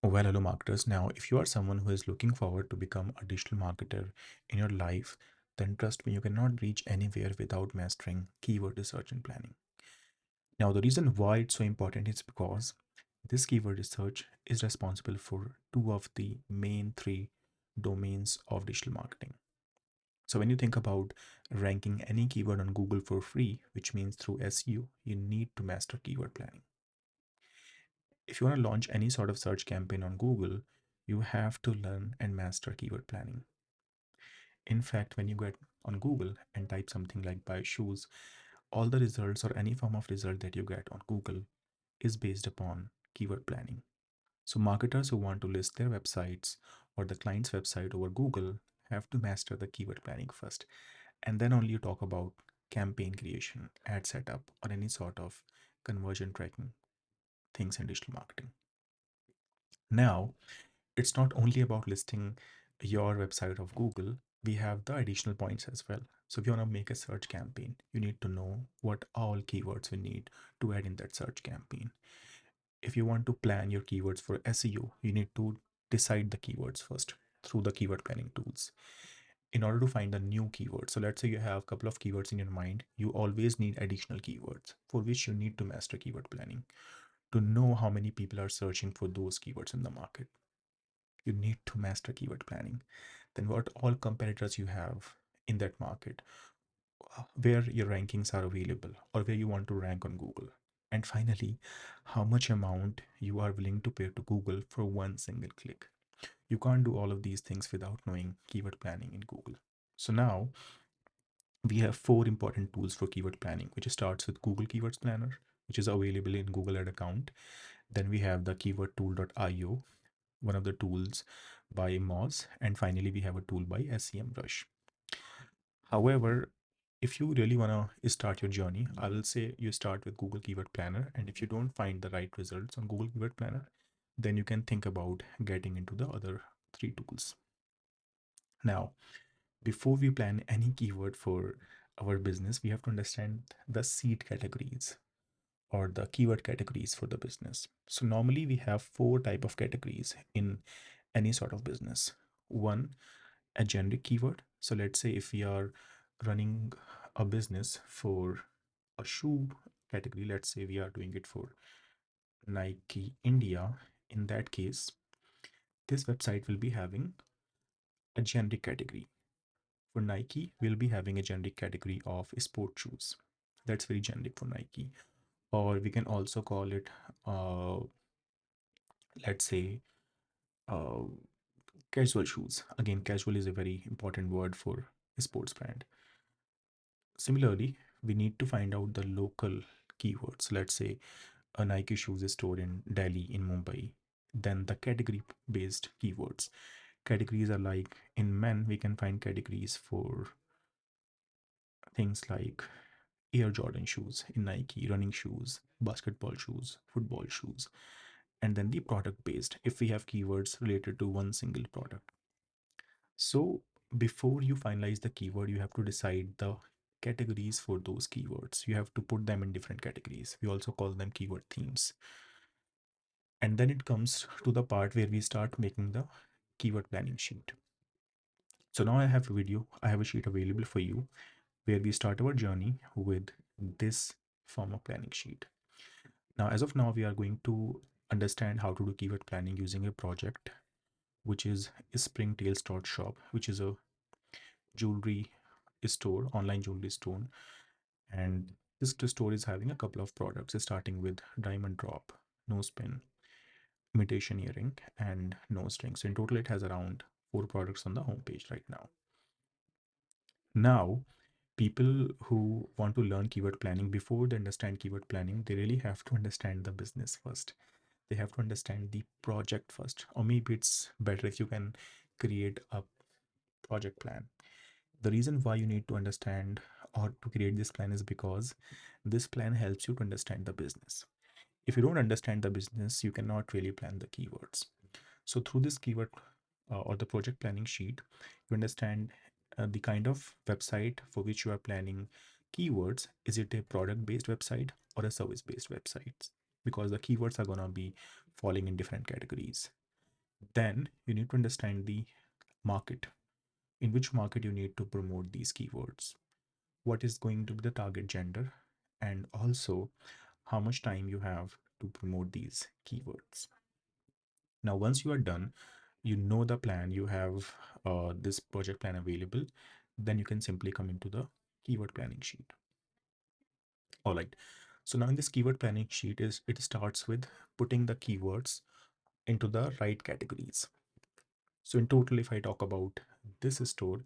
Well, hello marketers. Now, if you are someone who is looking forward to become a digital marketer in your life, then trust me, you cannot reach anywhere without mastering keyword research and planning. Now, the reason why it's so important is because this keyword research is responsible for two of the main three domains of digital marketing. So when you think about ranking any keyword on Google for free, which means through SEO, you need to master keyword planning. If you want to launch any sort of search campaign on Google, you have to learn and master keyword planning. In fact, when you get on Google and type something like buy shoes, all the results or any form of result that you get on Google is based upon keyword planning. So marketers who want to list their websites or the client's website over Google have to master the keyword planning first. And then only you talk about campaign creation, ad setup, or any sort of conversion tracking things in digital marketing. Now, it's not only about listing your website of Google, we have the additional points as well. So if you want to make a search campaign, you need to know what all keywords we need to add in that search campaign. If you want to plan your keywords for SEO, you need to decide the keywords first through the keyword planning tools. In order to find a new keyword, so let's say you have a couple of keywords in your mind, you always need additional keywords for which you need to master keyword planning to know how many people are searching for those keywords in the market. You need to master keyword planning. Then what all competitors you have in that market, where your rankings are available or where you want to rank on Google. And finally, how much amount you are willing to pay to Google for one single click. You can't do all of these things without knowing keyword planning in Google. So now we have four important tools for keyword planning, which starts with Google Keywords Planner, which is available in Google Ad account. Then we have the keywordtool.io, one of the tools by Moz, and finally we have a tool by SEMrush. However, if you really want to start your journey, I will say you start with Google Keyword Planner, and if you don't find the right results on Google Keyword Planner, then you can think about getting into the other three tools. Now, before we plan any keyword for our business, we have to understand the seed categories or the keyword categories for the business. So normally we have four type of categories in any sort of business. One, a generic keyword. So let's say if we are running a business for a shoe category, let's say we are doing it for Nike India. In that case, this website will be having a generic category. For Nike, we'll be having a generic category of sport shoes. That's very generic for Nike. Or we can also call it, uh, let's say, uh, casual shoes. Again, casual is a very important word for a sports brand. Similarly, we need to find out the local keywords. Let's say a Nike shoes is stored in Delhi, in Mumbai. Then the category based keywords. Categories are like in men, we can find categories for things like Air Jordan shoes in Nike, running shoes, basketball shoes, football shoes, and then the product based if we have keywords related to one single product. So before you finalize the keyword, you have to decide the categories for those keywords. You have to put them in different categories. We also call them keyword themes. And then it comes to the part where we start making the keyword planning sheet. So now I have a video, I have a sheet available for you where we start our journey with this form of planning sheet. Now, as of now, we are going to understand how to do keyword planning using a project, which is springtails.shop, which is a jewelry store, online jewelry store. And this store is having a couple of products, starting with diamond drop, nose pin, imitation earring, and nose ring. So in total, it has around four products on the homepage right now. Now, people who want to learn keyword planning, before they understand keyword planning, they really have to understand the business first. They have to understand the project first, or maybe it's better if you can create a project plan. The reason why you need to understand or to create this plan is because this plan helps you to understand the business. If you don't understand the business, you cannot really plan the keywords. So through this keyword or the project planning sheet, you understand the kind of website for which you are planning keywords. Is it a product based website or a service based website? Because the keywords are going to be falling in different categories. Then you need to understand the market, in which market you need to promote these keywords, what is going to be the target gender, and also how much time you have to promote these keywords. Now, once you are done, you know the plan, you have this project plan available, then you can simply come into the keyword planning sheet. All right. So now in this keyword planning sheet is it starts with putting the keywords into the right categories. So in total, if I talk about this store,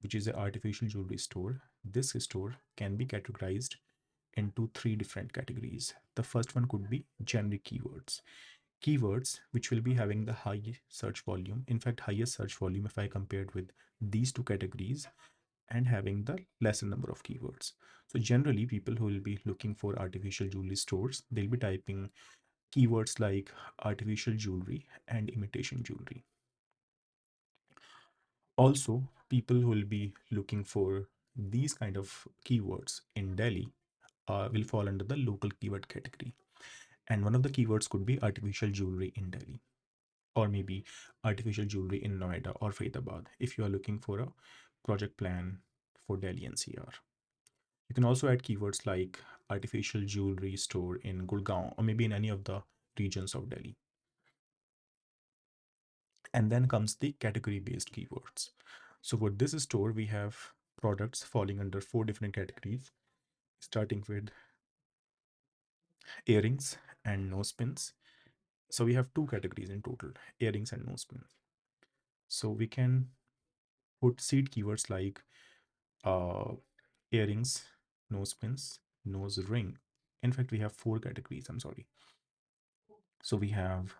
which is an artificial jewelry store, this store can be categorized into three different categories. The first one could be generic keywords. Keywords which will be having the high search volume, in fact, highest search volume if I compared with these two categories, and having the lesser number of keywords. So generally, people who will be looking for artificial jewelry stores, they'll be typing keywords like artificial jewelry and imitation jewelry. Also, people who will be looking for these kind of keywords in Delhi will fall under the local keyword category. And one of the keywords could be artificial jewelry in Delhi, or maybe artificial jewelry in Noida or Faridabad if you are looking for a project plan for Delhi NCR. You can also add keywords like artificial jewelry store in Gurgaon or maybe in any of the regions of Delhi. And then comes the category based keywords. So for this store, we have products falling under four different categories, starting with earrings and nose pins. So we have two categories in total, earrings and nose pins. So we can put seed keywords like uh, earrings, nose pins, nose ring. In fact, we have four categories. I'm sorry. So we have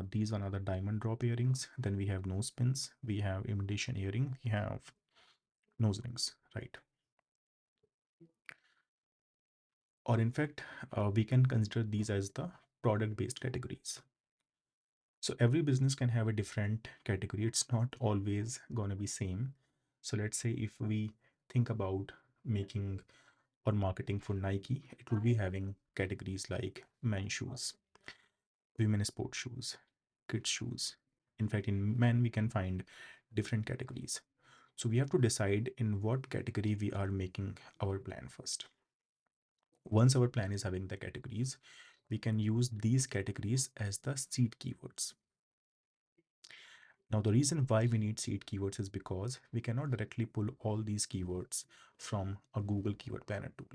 these one are the diamond drop earrings. Then we have nose pins. We have imitation earring. We have nose rings, right? Or in fact, we can consider these as the product-based categories. So every business can have a different category. It's not always gonna be same. So let's say if we think about making or marketing for Nike, it will be having categories like men's shoes, women's sports shoes, kids shoes. In fact, in men, we can find different categories. So we have to decide in what category we are making our plan first. Once our plan is having the categories, we can use these categories as the seed keywords. Now, the reason why we need seed keywords is because we cannot directly pull all these keywords from a Google Keyword Planner tool.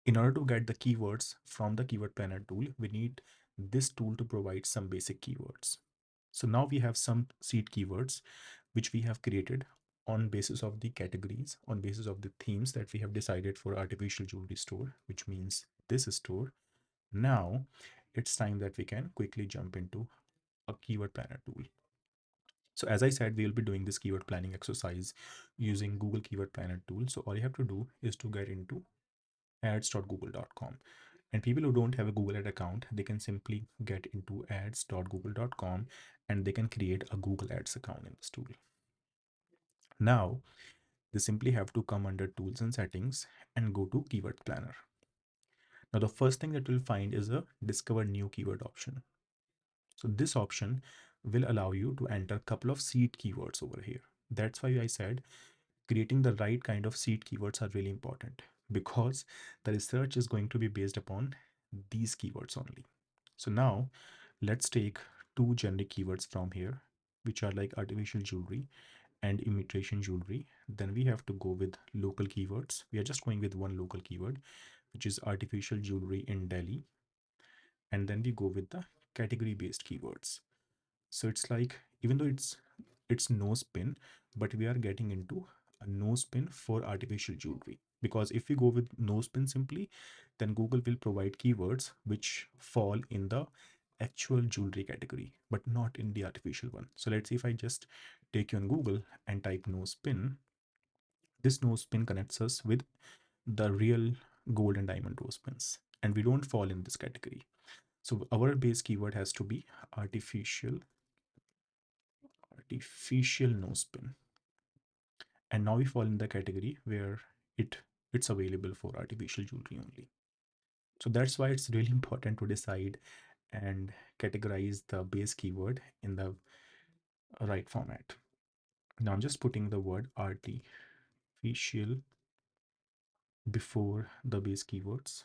In order to get the keywords from the Keyword Planner tool, we need this tool to provide some basic keywords. So now we have some seed keywords which we have created on basis of the categories, on basis of the themes that we have decided for artificial jewelry store, which means this store. Now it's time that we can quickly jump into a keyword planner tool. So as I said, we will be doing this keyword planning exercise using Google Keyword Planner tool. So all you have to do is to get into ads.google.com. And people who don't have a Google Ad account, they can simply get into ads.google.com and they can create a Google Ads account in this tool. Now, they simply have to come under tools and settings and go to keyword planner. Now, the first thing that we'll find is a discover new keyword option. So this option will allow you to enter a couple of seed keywords over here. That's why I said creating the right kind of seed keywords are really important, because the research is going to be based upon these keywords only. So now let's take two generic keywords from here, which are like artificial jewelry and imitation jewelry. Then we have to go with local keywords. We are just going with one local keyword, which is artificial jewelry in Delhi. And then we go with the category based keywords. So it's like, even though it's nose pin, but we are getting into a nose pin for artificial jewelry. Because if we go with nose pin simply, then Google will provide keywords which fall in the actual jewelry category, but not in the artificial one. So let's see, if I just take you on Google and type nose pin, this nose pin connects us with the real gold and diamond nose pins, and we don't fall in this category. So our base keyword has to be artificial nose pin, and now we fall in the category where it it's available for artificial jewelry only. So that's why it's really important to decide and categorize the base keyword in the right format. Now I'm just putting the word artificial before the base keywords.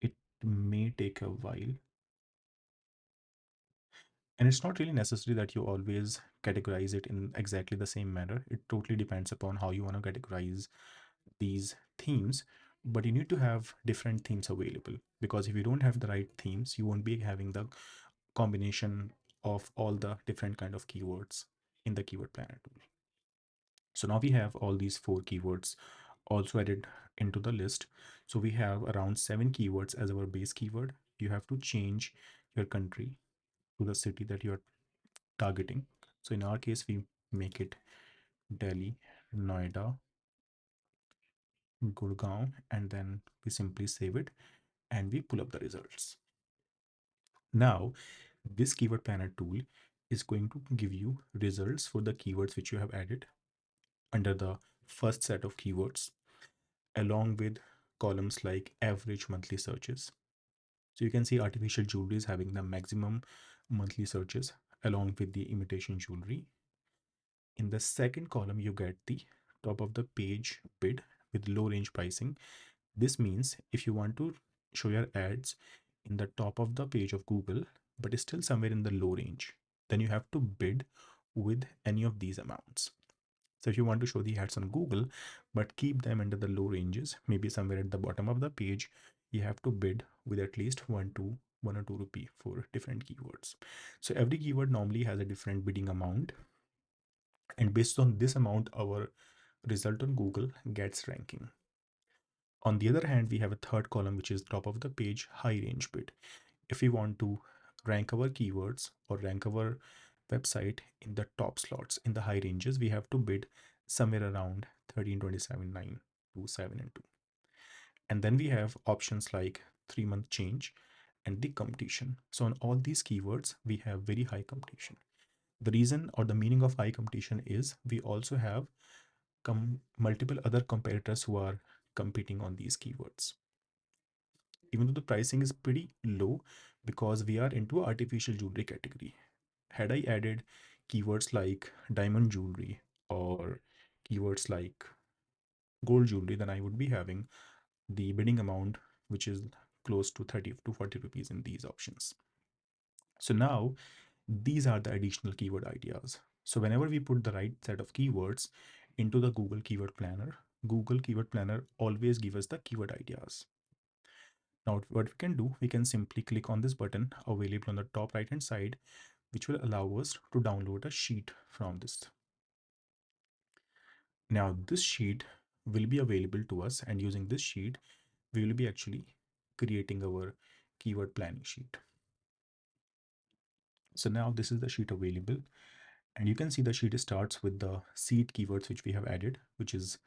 It may take a while, and it's not really necessary that you always categorize it in exactly the same manner. It totally depends upon how you want to categorize these themes, but you need to have different themes available, because if you don't have the right themes, you won't be having the combination of all the different kind of keywords in the keyword planner tool. So now we have all these 4 keywords also added into the list. So we have around 7 keywords as our base keyword. You have to change your country to the city that you're targeting. So in our case, we make it Delhi, Noida, Gurgaon, and then we simply save it and we pull up the results. Now, this keyword planner tool is going to give you results for the keywords which you have added under the first set of keywords, along with columns like average monthly searches. So you can see artificial jewelry is having the maximum monthly searches along with the imitation jewelry. In the second column, you get the top of the page bid with low range pricing. This means if you want to show your ads in the top of the page of Google, but is still somewhere in the low range, then you have to bid with any of these amounts. So if you want to show the ads on Google, but keep them under the low ranges, maybe somewhere at the bottom of the page, you have to bid with at least 1 or 2 rupee for different keywords. So every keyword normally has a different bidding amount. And based on this amount, our result on Google gets ranking. On the other hand, we have a third column, which is top of the page, high range bid. If we want to rank our keywords or rank our website in the top slots in the high ranges, we have to bid somewhere around 13, 27, 9 to 7 and 2. And then we have options like 3-month change and the competition. So on all these keywords, we have very high competition. The reason or the meaning of high competition is we also have multiple other competitors who are competing on these keywords. Even though the pricing is pretty low, because we are into artificial jewelry category. Had I added keywords like diamond jewelry or keywords like gold jewelry, then I would be having the bidding amount which is close to 30 to 40 rupees in these options. So now these are the additional keyword ideas. So whenever we put the right set of keywords into the Google Keyword Planner always gives us the keyword ideas. Now what we can do, we can simply click on this button available on the top right hand side, which will allow us to download a sheet from this. Now this sheet will be available to us, and using this sheet, we will be actually creating our keyword planning sheet. So now this is the sheet available, and you can see the sheet starts with the seed keywords which we have added, which is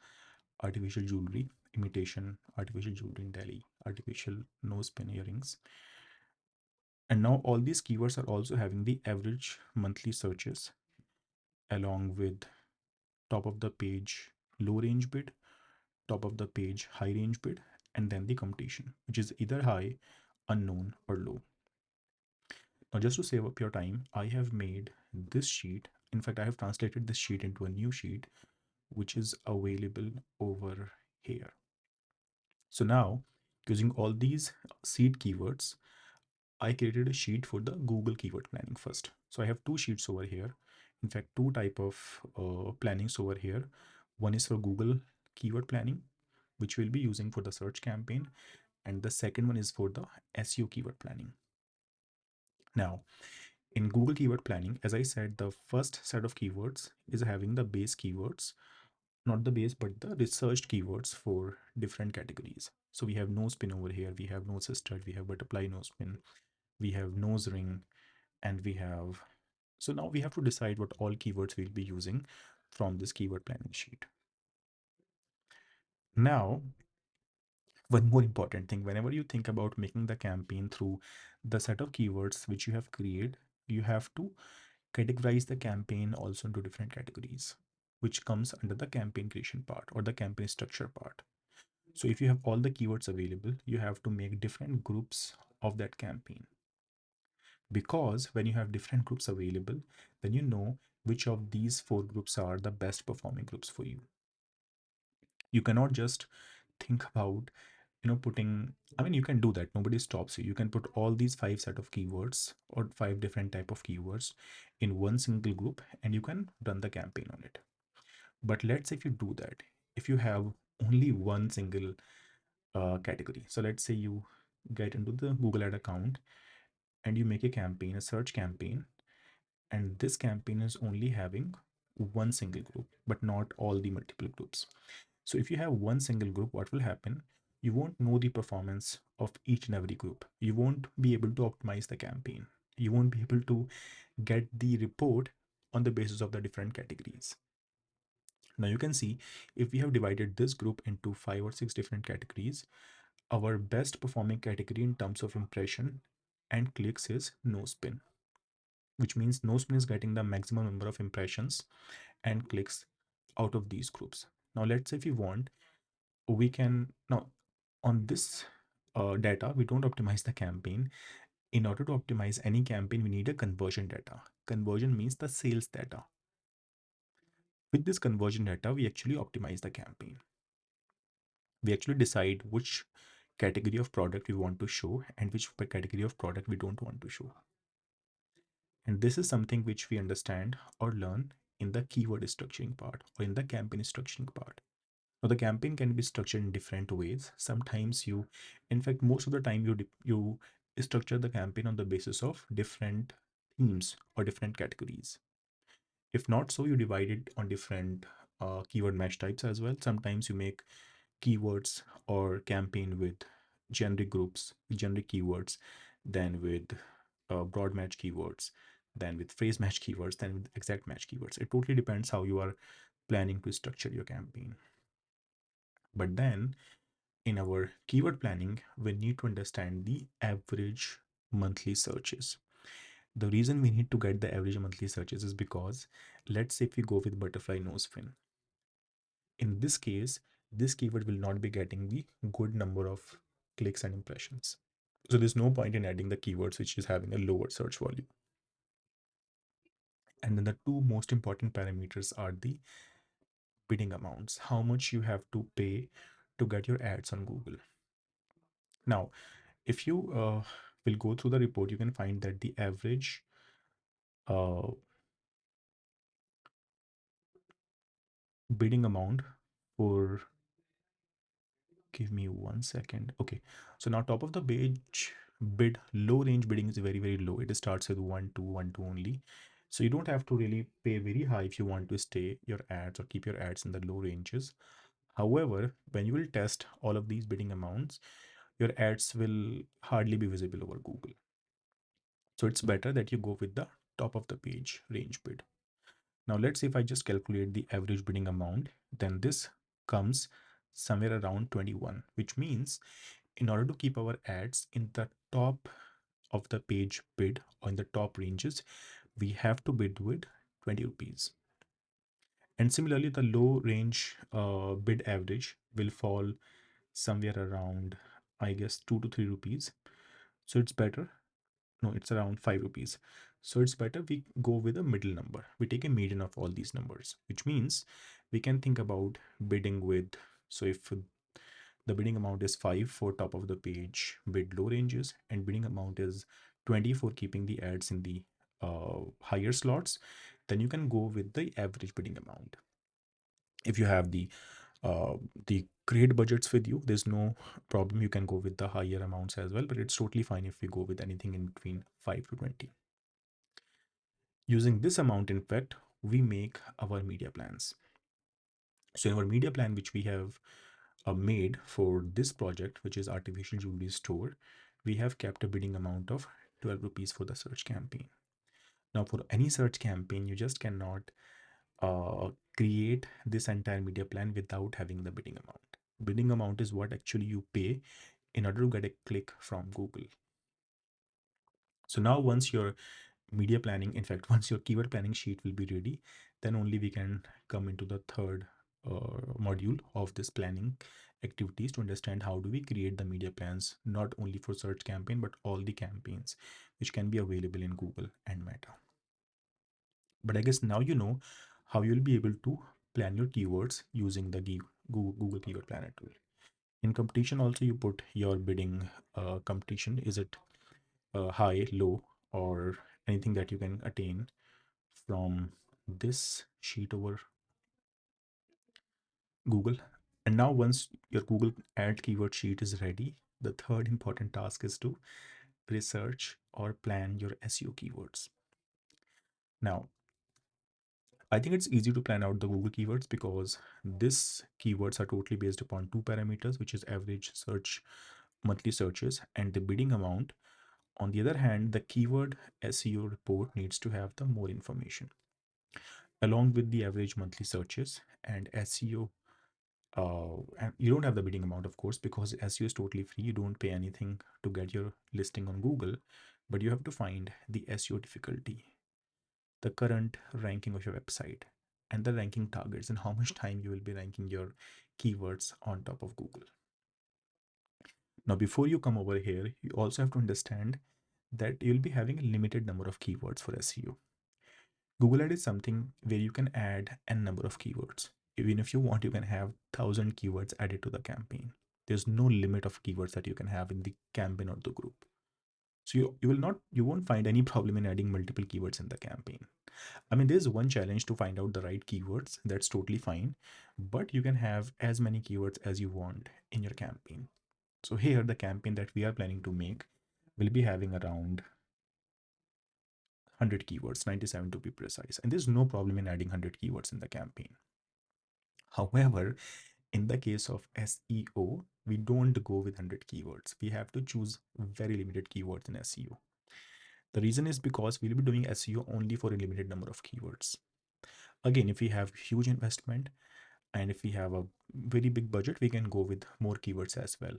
artificial jewelry, imitation artificial jewelry in Delhi, artificial nose pin earrings. And now all these keywords are also having the average monthly searches along with top of the page low range bid, top of the page high range bid, and then the competition, which is either high, unknown, or low. Now, just to save up your time, I have made this sheet. In fact, I have translated this sheet into a new sheet, which is available over here. So now, using all these seed keywords, I created a sheet for the Google keyword planning first. So I have 2 sheets over here. In fact, 2 type of plannings over here. One is for Google keyword planning, which we'll be using for the search campaign. And the second one is for the SEO keyword planning. Now, in Google keyword planning, as I said, the first set of keywords is having the base keywords, not the base, but the researched keywords for different categories. So we have nose pin over here, we have nose stud, we have butterfly nose pin, we have nose ring, and we have. So now we have to decide what all keywords we'll be using from this keyword planning sheet. Now, one more important thing, whenever you think about making the campaign through the set of keywords which you have created, you have to categorize the campaign also into different categories, which comes under the campaign creation part or the campaign structure part. So if you have all the keywords available, you have to make different groups of that campaign, because when you have different groups available, then you know which of these four groups are the best performing groups for you. You cannot just think about, putting, I mean, you can do that, nobody stops you. You can put all these five set of keywords or five different type of keywords in one single group and you can run the campaign on it. But let's say if you do that, if you have only one single category. So let's say you get into the Google Ad account and you make a campaign, a search campaign, and this campaign is only having one single group but not all the multiple groups. So if you have one single group, what will happen? You won't know the performance of each and every group. You won't be able to optimize the campaign. You won't be able to get the report on the basis of the different categories. Now you can see, if we have divided this group into five or six different categories, our best performing category in terms of impression and clicks is no spin, which means no spin is getting the maximum number of impressions and clicks out of these groups. Now let's say if you want, we can now on this data, we don't optimize the campaign. In order to optimize any campaign, we need a conversion data. Conversion means the sales data. With this conversion data, we actually optimize the campaign. We actually decide which category of product we want to show and which category of product we don't want to show. And this is something which we understand or learn in the keyword structuring part or in the campaign structuring part. Now, the campaign can be structured in different ways. Sometimes you, in fact, most of the time you structure the campaign on the basis of different themes or different categories. If not so, you divide it on different keyword match types as well. Sometimes you make keywords or campaign with generic groups, generic keywords, then with broad match keywords, then with phrase match keywords, then with exact match keywords. It totally depends how you are planning to structure your campaign. But then in our keyword planning, we need to understand the average monthly searches. The reason we need to get the average monthly searches is because, let's say if we go with butterfly nose fin, in this case, this keyword will not be getting the good number of clicks and impressions. So there's no point in adding the keywords which is having a lower search volume. And then the two most important parameters are the bidding amounts, how much you have to pay to get your ads on Google. Now, if you will go through the report, you can find that the average uh, bidding amount for, give me 1 second. Okay, so now top of the page bid, low range bidding is very, very low. It starts with 1 2 only. So you don't have to really pay very high if you want to stay your ads or keep your ads in the low ranges. However, when you will test all of these bidding amounts, your ads will hardly be visible over Google. So it's better that you go with the top of the page range bid. Now let's say if I just calculate the average bidding amount, then this comes somewhere around 21, which means in order to keep our ads in the top of the page bid or in the top ranges, we have to bid with 20 rupees. And similarly, the low range bid average will fall somewhere around, I guess, 2 to 3 rupees. So it's better. No, it's around 5 rupees. So it's better we go with a middle number. We take a median of all these numbers, which means we can think about bidding with, so if the bidding amount is 5 for top of the page bid low ranges and bidding amount is 20 for keeping the ads in the higher slots, then you can go with the average bidding amount. If you have the great budgets with you, there's no problem, you can go with the higher amounts as well, but it's totally fine if we go with anything in between 5 to 20. Using this amount, in fact, we make our media plans. So in our media plan, which we have made for this project, which is artificial jewelry store, we have kept a bidding amount of 12 rupees for the search campaign. Now for any search campaign, you just cannot create this entire media plan without having the bidding amount. Bidding amount is what actually you pay in order to get a click from Google. So now once your media planning, in fact, once your keyword planning sheet will be ready, then only we can come into the third module of this planning, activities to understand how do we create the media plans, not only for search campaign, but all the campaigns which can be available in Google and Meta. But I guess now you know how you'll be able to plan your keywords using the Google Keyword Planner tool. In competition also you put your bidding competition. Is it high, low, or anything that you can attain from this sheet over Google. And now once your Google ad keyword sheet is ready, the third important task is to research or plan your SEO keywords. Now, I think it's easy to plan out the Google keywords because these keywords are totally based upon two parameters, which is average search monthly searches and the bidding amount. On the other hand, the keyword SEO report needs to have the more information along with the average monthly searches and SEO. And you don't have the bidding amount, of course, because SEO is totally free. You don't pay anything to get your listing on Google, but you have to find the SEO difficulty, the current ranking of your website, and the ranking targets, and how much time you will be ranking your keywords on top of Google. Now, before you come over here, you also have to understand that you'll be having a limited number of keywords for SEO. Google Ad is something where you can add n number of keywords. Even if you want, you can have 1,000 keywords added to the campaign. There's no limit of keywords that you can have in the campaign or the group. So you won't find any problem in adding multiple keywords in the campaign. I mean, there's one challenge to find out the right keywords. That's totally fine, but you can have as many keywords as you want in your campaign. So here, the campaign that we are planning to make will be having around 100 keywords, 97 to be precise. And there's no problem in adding 100 keywords in the campaign. However, in the case of SEO, we don't go with 100 keywords. We have to choose very limited keywords in SEO. The reason is because we'll be doing SEO only for a limited number of keywords. Again, if we have huge investment and if we have a very big budget, we can go with more keywords as well.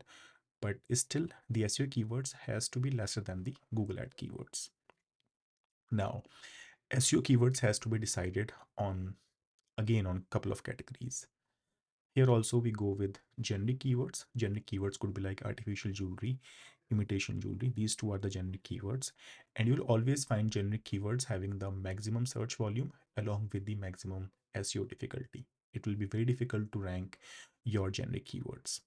But still, the SEO keywords has to be lesser than the Google Ad keywords. Now, SEO keywords has to be decided on, again, on a couple of categories. Here also we go with generic keywords. Generic keywords could be like artificial jewelry, imitation jewelry. These two are the generic keywords. And you'll always find generic keywords having the maximum search volume along with the maximum SEO difficulty. It will be very difficult to rank your generic keywords.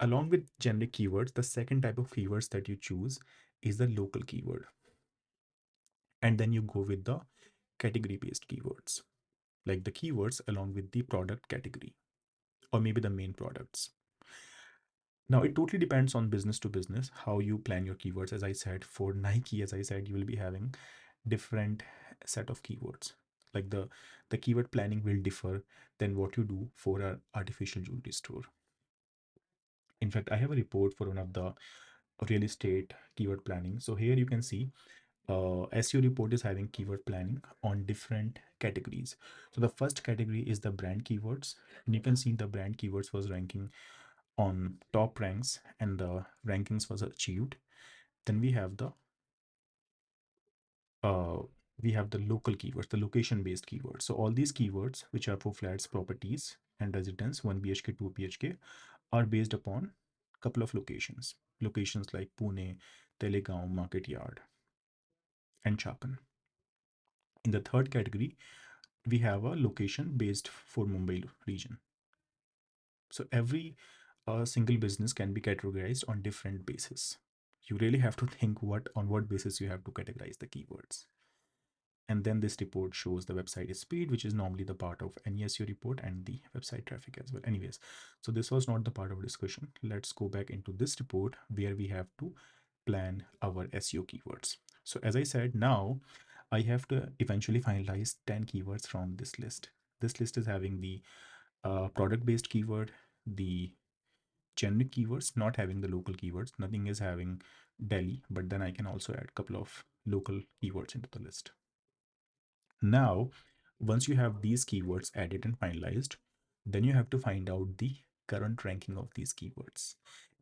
Along with generic keywords, the second type of keywords that you choose is the local keyword. And then you go with the category based keywords, like the keywords along with the product category or maybe the main products. Now, it totally depends on business to business how you plan your keywords. As I said, for Nike, as I said, you will be having different set of keywords. Like the keyword planning will differ than what you do for an artificial jewelry store. In fact, I have a report for one of the real estate keyword planning. So here you can see SEO report is having keyword planning on different categories. So the first category is the brand keywords, and you can see the brand keywords was ranking on top ranks and the rankings was achieved. Then uh, we have the local keywords, the location based keywords. So all these keywords which are for flats, properties and residence 1 BHK, 2 BHK are based upon couple of locations like Pune, Telegaon, Market Yard and Chapan. In the third category we have a location based for Mumbai region. So every single business can be categorized on different basis. You really have to think what basis you have to categorize the keywords. And then this report shows the website speed, which is normally the part of any SEO report, and the website traffic as well. Anyways, so this was not the part of discussion. Let's go back into this report where we have to plan our SEO keywords. So as I said, now I have to eventually finalize 10 keywords from this list. This list is having the product based keyword, the generic keywords, not having the local keywords. Nothing is having Delhi, but then I can also add a couple of local keywords into the list. Now, once you have these keywords added and finalized, then you have to find out the current ranking of these keywords.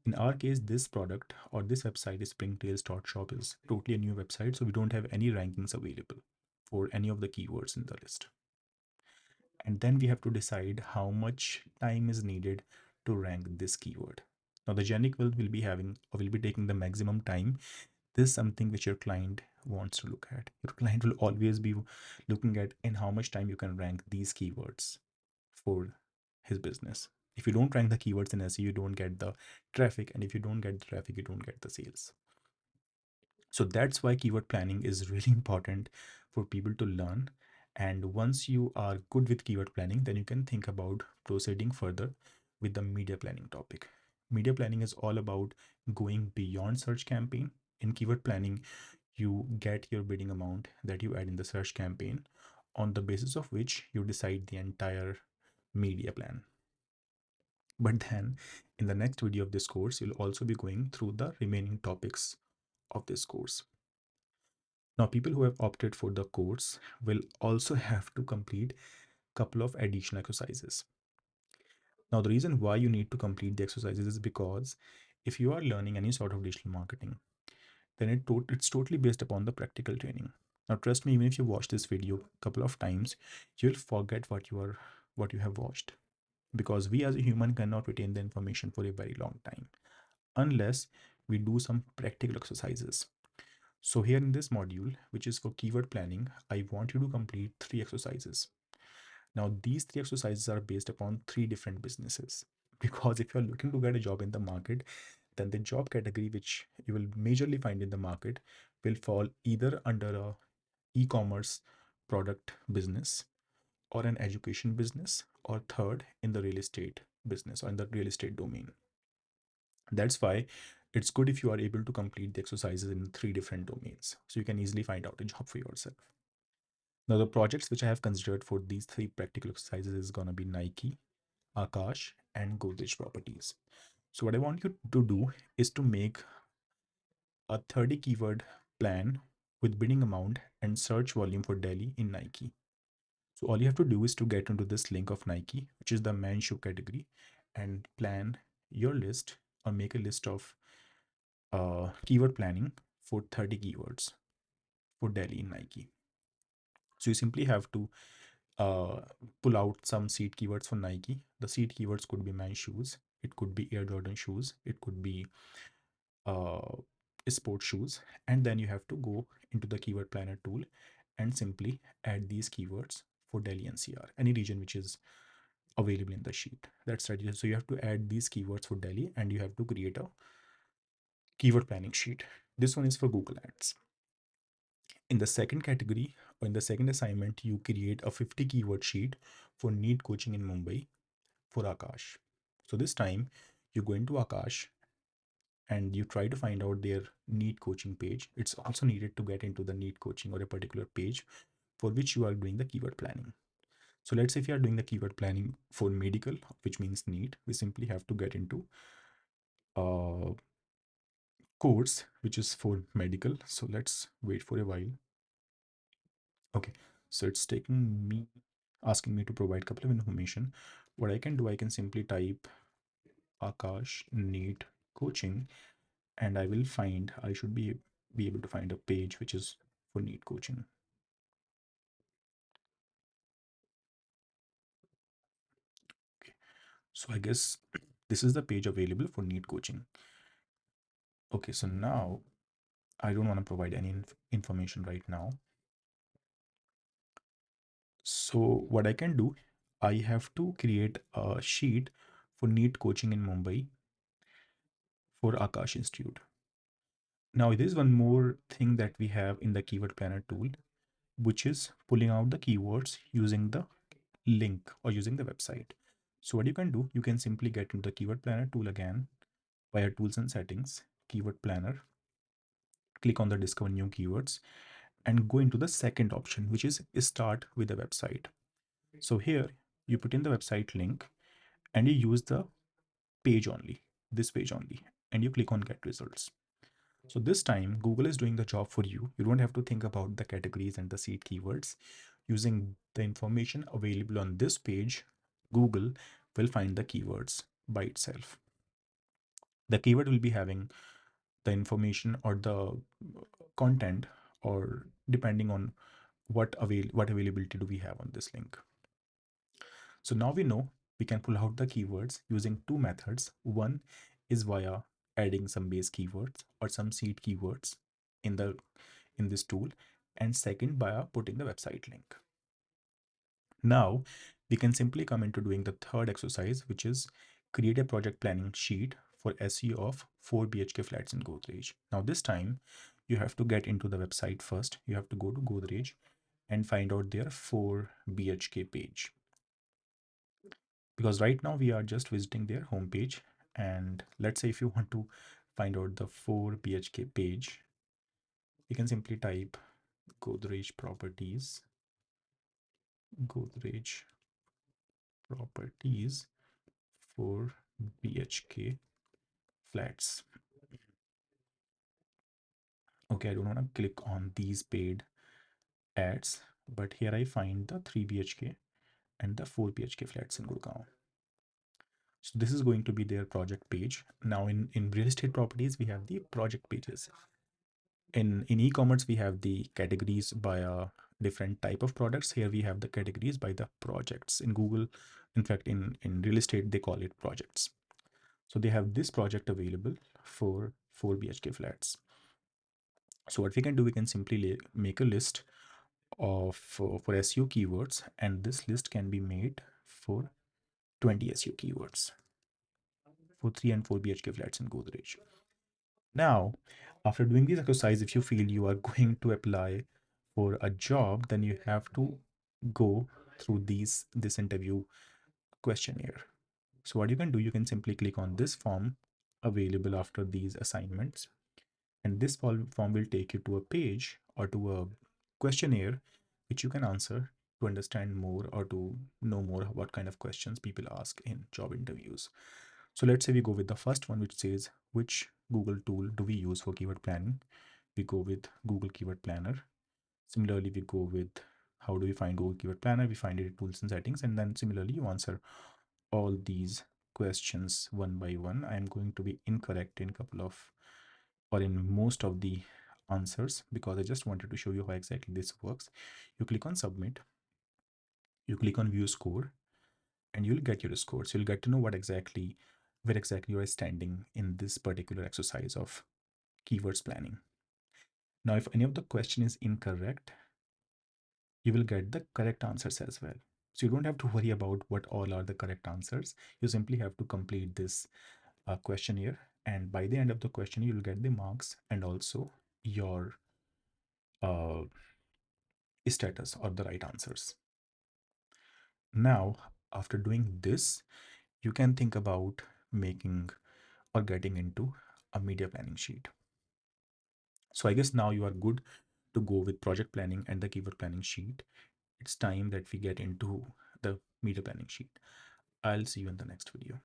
In our case, this product or this website is springtails.shop is totally a new website, so we don't have any rankings available for any of the keywords in the list. And then we have to decide how much time is needed to rank this keyword. Now the generic will be having or will be taking the maximum time. This is something which your client wants to look at. Your client will always be looking at in how much time you can rank these keywords for his business. If you don't rank the keywords in SEO, you don't get the traffic, and if you don't get the traffic, you don't get the sales. So that's why keyword planning is really important for people to learn. And once you are good with keyword planning, then you can think about proceeding further with the media planning topic. Media planning is all about going beyond search campaign. In keyword planning, you get your bidding amount that you add in the search campaign, on the basis of which you decide the entire media plan. But then in the next video of this course, you'll also be going through the remaining topics of this course. Now, people who have opted for the course will also have to complete a couple of additional exercises. Now, the reason why you need to complete the exercises is because if you are learning any sort of digital marketing, then it's totally based upon the practical training. Now, trust me, even if you watch this video a couple of times, you'll forget what you have watched, because we as a human cannot retain the information for a very long time unless we do some practical exercises. So here in this module, which is for keyword planning, I want you to complete 3 exercises. Now, these 3 exercises are based upon 3 different businesses. Because if you're looking to get a job in the market, then the job category which you will majorly find in the market will fall either under a e-commerce product business, or an education business, or third in the real estate business or in the real estate domain. That's why it's good if you are able to complete the exercises in 3 different domains, so you can easily find out a job for yourself. Now, the projects which I have considered for these 3 practical exercises is gonna be Nike, Akash, and Godrej Properties. So what I want you to do is to make a 30 keyword plan with bidding amount and search volume for Delhi in Nike. So all you have to do is to get into this link of Nike, which is the men's shoe category, and plan your list or make a list of keyword planning for 30 keywords for Delhi in Nike. So you simply have to uh, pull out some seed keywords for Nike. The seed keywords could be men's shoes, it could be Air Jordan shoes, it could be uh, sport shoes, and then you have to go into the keyword planner tool and simply add these keywords for Delhi NCR, any region which is available in the sheet. That's right. So you have to add these keywords for Delhi and you have to create a keyword planning sheet. This one is for Google Ads. In the second category, or in the second assignment, you create a 50 keyword sheet for NEET coaching in Mumbai for Akash. So this time you go into Akash and you try to find out their NEET coaching page. It's also needed to get into the NEET coaching or a particular page for which you are doing the keyword planning. So let's say if you are doing the keyword planning for medical, which means NEET, we simply have to get into a course which is for medical. So let's wait for a while. Okay, so it's taking me, asking me to provide a couple of information. What I can do, I can simply type Akash NEET coaching, and I will find, I should be able to find a page which is for NEET coaching. Okay, so I guess this is the page available for NEET coaching. Okay, so now I don't want to provide any information right now. So what I can do, I have to create a sheet for NEET coaching in Mumbai for Akash Institute. Now there is one more thing that we have in the keyword planner tool, which is pulling out the keywords using the link or using the website. So what you can do, you can simply get into the keyword planner tool again via tools and settings, keyword planner, click on the discover new keywords and go into the second option, which is start with the website. So here you put in the website link and you use the page only, this page only, and you click on get results. So this time Google is doing the job for you. You don't have to think about the categories and the seed keywords. Using the information available on this page, Google will find the keywords by itself. The keyword will be having the information or the content, or depending on what availability do we have on this link. So now we know we can pull out the keywords using two methods. One is via adding some base keywords or some seed keywords in the in this tool, and second via putting the website link. Now we can simply come into doing the third exercise, which is create a project planning sheet for SEO of 4 BHK flats in Godrej. Now this time you have to get into the website first. You have to go to Godrej and find out their 4 BHK page, because right now we are just visiting their homepage. And let's say if you want to find out the 4 BHK page, you can simply type Godrej properties, Godrej properties for BHK flats. Okay, I don't want to click on these paid ads, but here I find the 3 BHK and the 4 BHK flats in Gurgaon. So this is going to be their project page. Now in real estate properties, we have the project pages. In e-commerce, we have the categories by a different type of products. Here we have the categories by the projects. In Google, in fact, in real estate, they call it projects. So they have this project available for 4 BHK flats. So what we can do, we can simply make a list of for SEO keywords, and this list can be made for 20 SEO keywords for 3 and 4 BHK flats in Godrej. Now, after doing this exercise, if you feel you are going to apply for a job, then you have to go through this interview questionnaire. So what you can do, you can simply click on this form available after these assignments, and this form will take you to a page or to a questionnaire which you can answer to understand more or to know more what kind of questions people ask in job interviews. So let's say we go with the first one, which says which Google tool do we use for keyword planning. We go with Google Keyword Planner. Similarly, we go with how do we find Google Keyword Planner. We find it in tools and settings, and then similarly you answer all these questions one by one. I am going to be incorrect in couple of or in most of the answers because I just wanted to show you how exactly this works. You click on submit, you click on view score, and you'll get your score. So you'll get to know where exactly you are standing in this particular exercise of keywords planning. Now, if any of the question is incorrect, you will get the correct answers as well. So you don't have to worry about what all are the correct answers. You simply have to complete this questionnaire, and by the end of the question, you'll get the marks and also your uh, status or the right answers. Now, after doing this, you can think about making or getting into a media planning sheet. So I guess now you are good to go with project planning and the keyword planning sheet. It's time that we get into the media planning sheet. I'll see you in the next video.